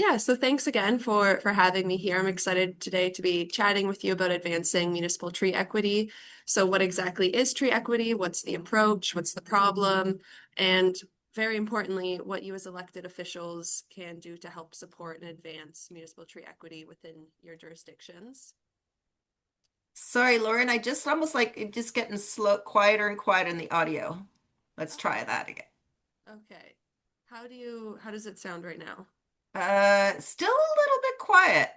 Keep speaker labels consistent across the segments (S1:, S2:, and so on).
S1: Yeah, so thanks again for having me here. I'm excited today to be chatting with you about advancing municipal tree equity. So what exactly is tree equity? What's the approach? What's the problem? And very importantly, what you as elected officials can do to help support and advance municipal tree equity within your jurisdictions.
S2: Sorry, Lauren, I just almost like it just getting slow, quieter and quieter in the audio. Let's try
S1: Oh,
S2: that again.
S1: okay. How does it sound right now?
S2: Still a little bit quiet.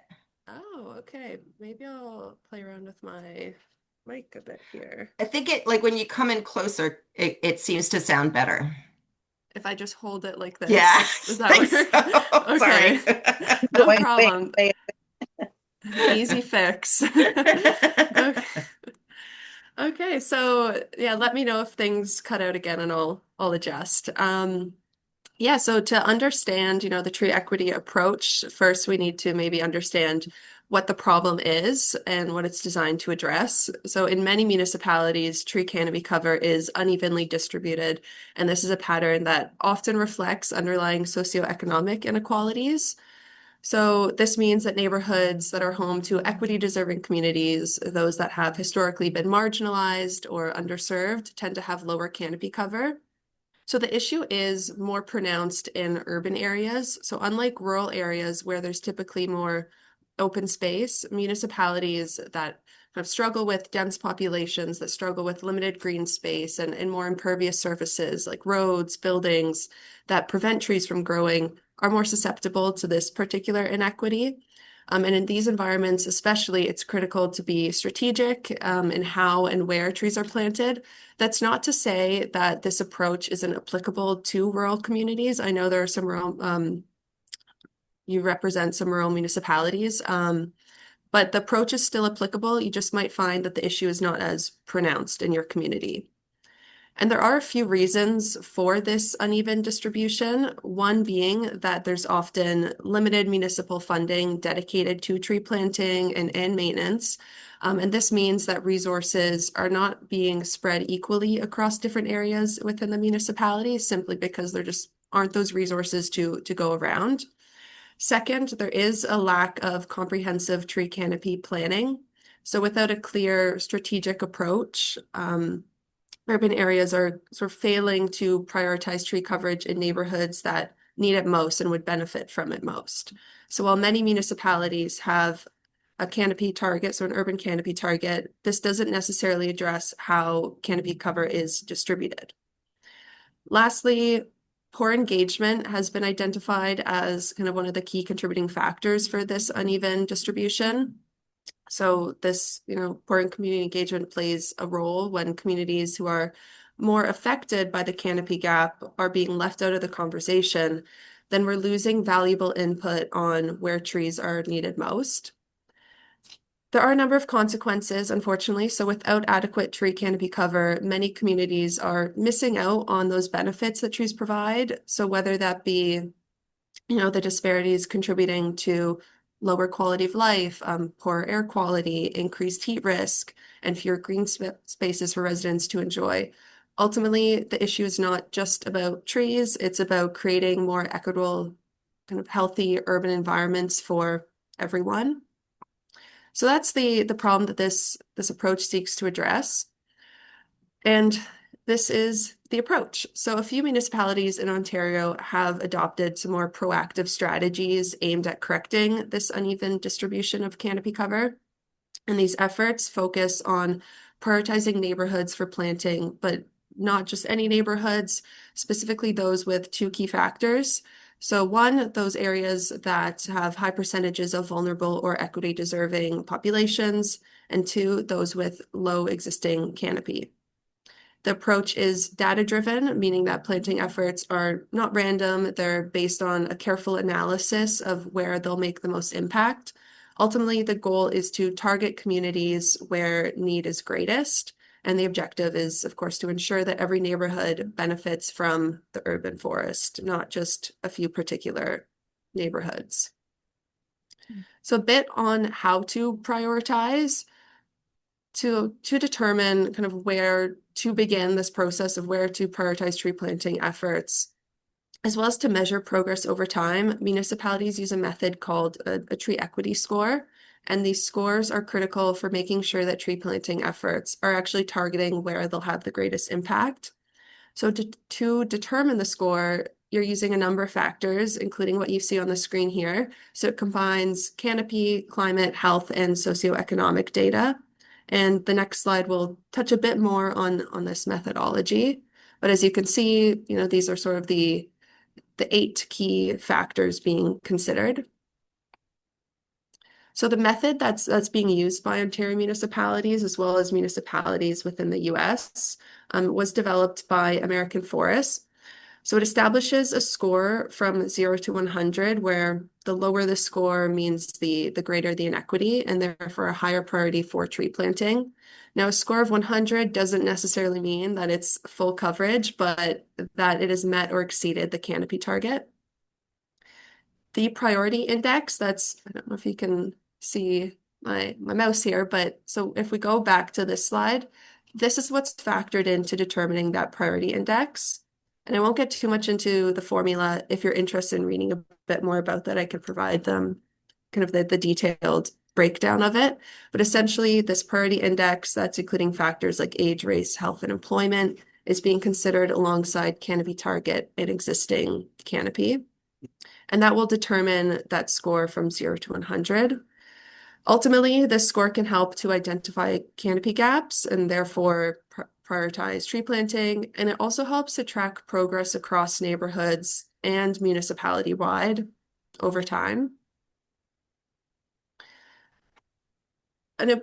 S1: Oh, okay. Maybe I'll play around with my mic a bit here.
S2: I think it like when you come in closer, it seems to sound better.
S1: If I just hold it like
S2: Yeah,
S1: this,
S2: I
S1: does that
S2: think
S1: work?
S2: so.
S1: Okay,
S2: Sorry.
S1: no
S3: Going way,
S1: problem.
S3: way.
S1: Easy fix. Okay. Okay, so yeah, let me know if things cut out again and I'll adjust. Yeah, so to understand, the tree equity approach, first we need to maybe understand what the problem is and what it's designed to address. So in many municipalities, tree canopy cover is unevenly distributed, and this is a pattern that often reflects underlying socioeconomic inequalities. So this means that neighborhoods that are home to equity deserving communities, those that have historically been marginalized or underserved, tend to have lower canopy cover. So the issue is more pronounced in urban areas. So unlike rural areas where there's typically more open space, municipalities that kind of struggle with dense populations, that struggle with limited green space and more impervious surfaces like roads, buildings that prevent trees from growing are more susceptible to this particular inequity. And in these environments, especially, it's critical to be strategic in how and where trees are planted. That's not to say that this approach isn't applicable to rural communities. I know there are some rural, you represent some rural municipalities, but the approach is still applicable. You just might find that the issue is not as pronounced in your community. And there are a few reasons for this uneven distribution. One being that there's often limited municipal funding dedicated to tree planting and maintenance. And this means that resources are not being spread equally across different areas within the municipality simply because there just aren't those resources to go around. Second, there is a lack of comprehensive tree canopy planning. So without a clear strategic approach, urban areas are sort of failing to prioritize tree coverage in neighborhoods that need it most and would benefit from it most. So while many municipalities have a canopy target, so an urban canopy target, this doesn't necessarily address how canopy cover is distributed. Lastly, poor engagement has been identified as kind of one of the key contributing factors for this uneven distribution. So this, poor community engagement plays a role when communities who are more affected by the canopy gap are being left out of the conversation, then we're losing valuable input on where trees are needed most. There are a number of consequences, unfortunately. So without adequate tree canopy cover, many communities are missing out on those benefits that trees provide. So whether that be, the disparities contributing to lower quality of life, poor air quality, increased heat risk, and fewer green spaces for residents to enjoy. Ultimately, the issue is not just about trees, it's about creating more equitable, kind of healthy urban environments for everyone. So that's the problem that this approach seeks to address. And this is the approach. So a few municipalities in Ontario have adopted some more proactive strategies aimed at correcting this uneven distribution of canopy cover. And these efforts focus on prioritizing neighborhoods for planting, but not just any neighborhoods, specifically those with two key factors. So one, those areas that have high percentages of vulnerable or equity deserving populations, and two, those with low existing canopy. The approach is data-driven, meaning that planting efforts are not random. They're based on a careful analysis of where they'll make the most impact. Ultimately, the goal is to target communities where need is greatest. And the objective is, of course, to ensure that every neighborhood benefits from the urban forest, not just a few particular neighborhoods. So a bit on how to prioritize to determine kind of where to begin this process of where to prioritize tree planting efforts. As well as to measure progress over time, municipalities use a method called a tree equity score. And these scores are critical for making sure that tree planting efforts are actually targeting where they'll have the greatest impact. So to determine the score, you're using a number of factors, including what you see on the screen here. So it combines canopy, climate, health, and socioeconomic data. And the next slide will touch a bit more on this methodology. But as you can see, these are sort of the 8 key factors being considered. So the method that's being used by Ontario municipalities as well as municipalities within the US was developed by American Forests. So it establishes a score from 0 to 100, where the lower the score means the greater the inequity and therefore a higher priority for tree planting. Now, a score of 100 doesn't necessarily mean that it's full coverage, but that it has met or exceeded the canopy target. The priority index, I don't know if you can see my mouse here, but so if we go back to this slide, this is what's factored into determining that priority index. And I won't get too much into the formula. If you're interested in reading a bit more about that, I can provide them kind of the detailed breakdown of it. But essentially, this priority index, that's including factors like age, race, health, and employment, is being considered alongside canopy target and existing canopy. And that will determine that score from 0 to 100. Ultimately, this score can help to identify canopy gaps and therefore prioritize tree planting. And it also helps to track progress across neighborhoods and municipality-wide over time. An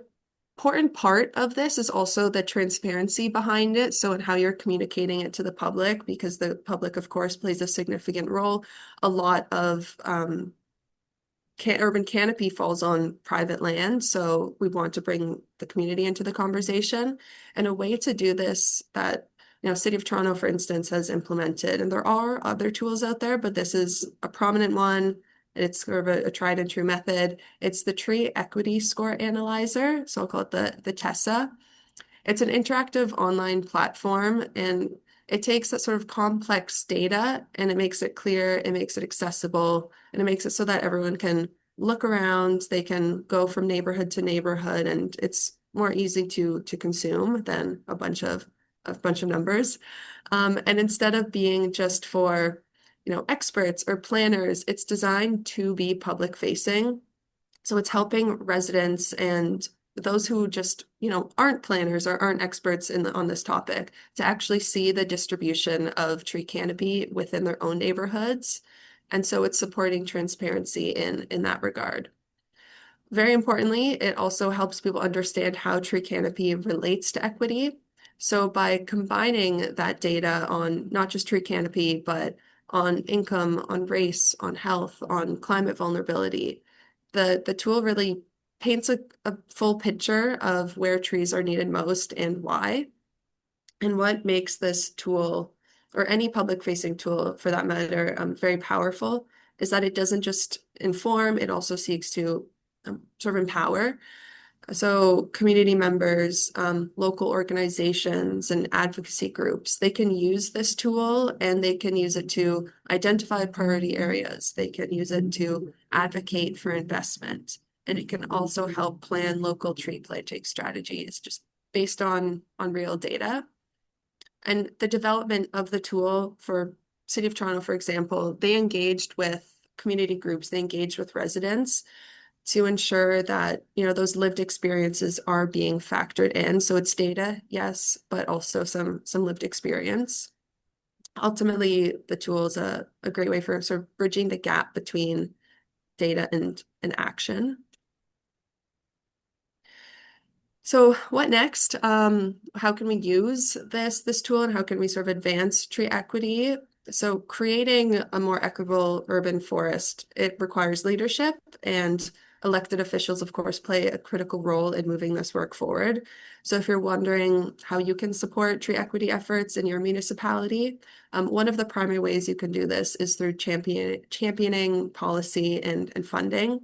S1: important part of this is also the transparency behind it. So, in how you're communicating it to the public, because the public, of course, plays a significant role. A lot of urban canopy falls on private land, so we want to bring the community into the conversation. And a way to do this that, City of Toronto, for instance, has implemented, and there are other tools out there, but this is a prominent one, and it's sort of a tried and true method. It's the Tree Equity Score Analyzer, so I'll call it the TESA. It's an interactive online platform, and it takes that sort of complex data and it makes it clear, it makes it accessible, and it makes it so that everyone can look around, they can go from neighborhood to neighborhood, and it's more easy to consume than a bunch of numbers. And instead of being just for, experts or planners, it's designed to be public facing. So it's helping residents and those who just, aren't planners or aren't experts on this topic to actually see the distribution of tree canopy within their own neighborhoods. And so it's supporting transparency in that regard. Very importantly, it also helps people understand how tree canopy relates to equity. So by combining that data on not just tree canopy, but on income, on race, on health, on climate vulnerability, the tool really paints a full picture of where trees are needed most and why. And what makes this tool, or any public-facing tool for that matter, very powerful is that it doesn't just inform, it also seeks to sort of empower. So community members, local organizations, and advocacy groups, they can use this tool and they can use it to identify priority areas. They can use it to advocate for investment. And it can also help plan local tree planting strategies just based on real data. And the development of the tool for City of Toronto, for example, they engaged with community groups, they engaged with residents to ensure that, those lived experiences are being factored in. So it's data, yes, but also some lived experience. Ultimately, the tool is a great way for sort of bridging the gap between data and action. So what next? How can we use this tool and how can we sort of advance tree equity? So creating a more equitable urban forest, it requires leadership, and elected officials, of course, play a critical role in moving this work forward. So if you're wondering how you can support tree equity efforts in your municipality, one of the primary ways you can do this is through championing policy and funding.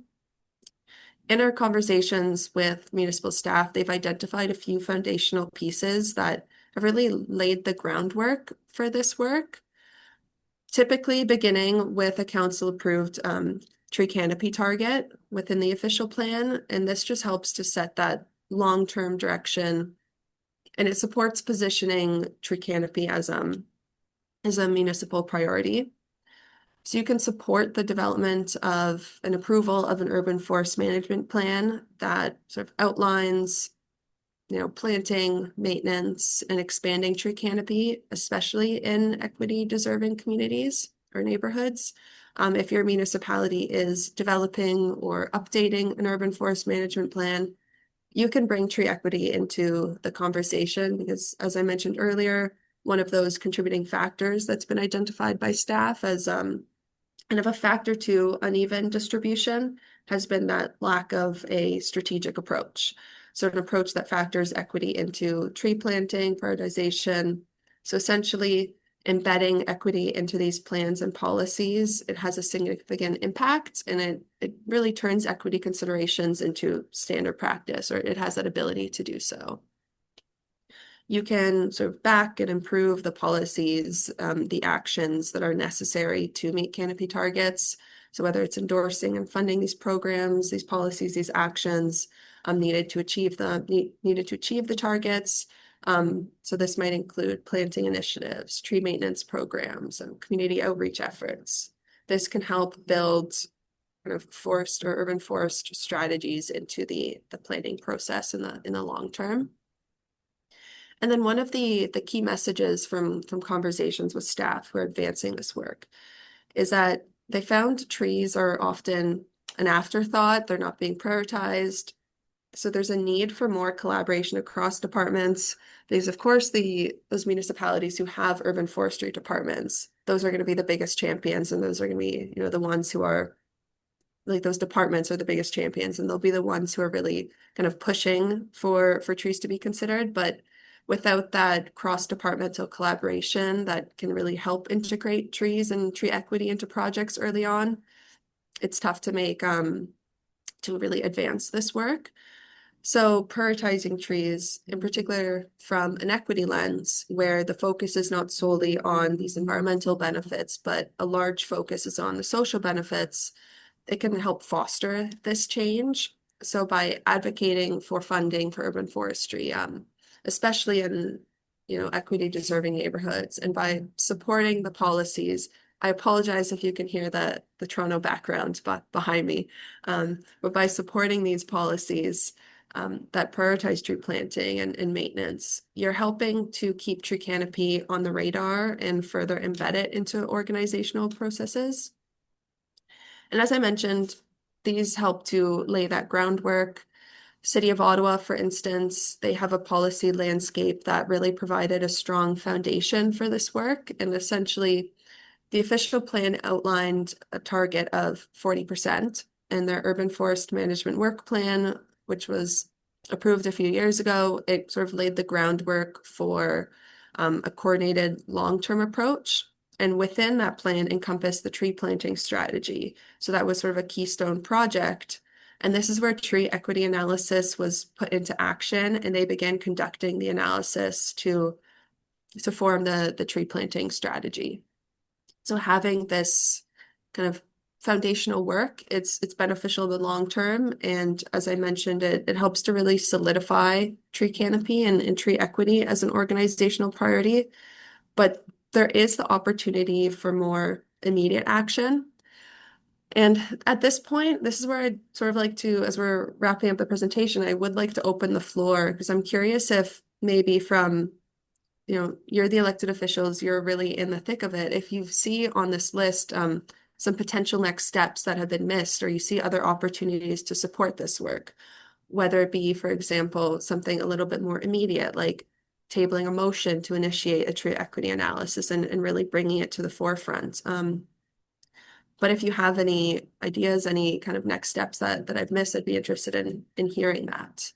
S1: In our conversations with municipal staff, they've identified a few foundational pieces that have really laid the groundwork for this work. typically beginning with a council-approved tree canopy target within the official plan, and this just helps to set that long-term direction, and it supports positioning tree canopy as a municipal priority. So you can support the development of an approval of an urban forest management plan that sort of outlines, planting, maintenance, and expanding tree canopy, especially in equity deserving communities or neighborhoods. If your municipality is developing or updating an urban forest management plan, you can bring tree equity into the conversation because, as I mentioned earlier, one of those contributing factors that's been identified by staff as kind of a factor to uneven distribution has been that lack of a strategic approach. So an approach that factors equity into tree planting, prioritization. So essentially embedding equity into these plans and policies, it has a significant impact, and it really turns equity considerations into standard practice, or it has that ability to do so. You can sort of back and improve the policies, the actions that are necessary to meet canopy targets. So whether it's endorsing and funding these programs, these policies, these actions needed to achieve the targets. So this might include planting initiatives, tree maintenance programs, and community outreach efforts. This can help build kind of forest or urban forest strategies into the planning process in the long term. And then one of the key messages from conversations with staff who are advancing this work is that they found trees are often an afterthought. They're not being prioritized. So there's a need for more collaboration across departments because, of course, those municipalities who have urban forestry departments, those are going to be the biggest champions, and those are going to be, the ones who are like those departments are the biggest champions, and they'll be the ones who are really kind of pushing for trees to be considered. But without that cross-departmental collaboration that can really help integrate trees and tree equity into projects early on, it's tough to make to really advance this work. So prioritizing trees, in particular from an equity lens, where the focus is not solely on these environmental benefits, but a large focus is on the social benefits, it can help foster this change. So by advocating for funding for urban forestry, especially in equity deserving neighborhoods, and by supporting the policies. I apologize if you can hear the Toronto background behind me, but by supporting these policies that prioritize tree planting and maintenance, you're helping to keep tree canopy on the radar and further embed it into organizational processes. And as I mentioned, these help to lay that groundwork. City of Ottawa, for instance, they have a policy landscape that really provided a strong foundation for this work. And essentially, the official plan outlined a target of 40%, and their urban forest management work plan, which was approved a few years ago, it sort of laid the groundwork for a coordinated long-term approach. And within that plan encompassed the tree planting strategy. So that was sort of a keystone project. And this is where tree equity analysis was put into action, and they began conducting the analysis to form the tree planting strategy. So having this kind of foundational work, it's beneficial in the long term. And as I mentioned, it helps to really solidify tree canopy and tree equity as an organizational priority. But there is the opportunity for more immediate action. And at this point, this is where I'd sort of like to, as we're wrapping up the presentation, I would like to open the floor because I'm curious if maybe from, you're the elected officials, you're really in the thick of it. If you see on this list some potential next steps that have been missed, or you see other opportunities to support this work, whether it be, for example, something a little bit more immediate, like tabling a motion to initiate a tree equity analysis and really bringing it to the forefront. But if you have any ideas, any kind of next steps that I've missed, I'd be interested in hearing that.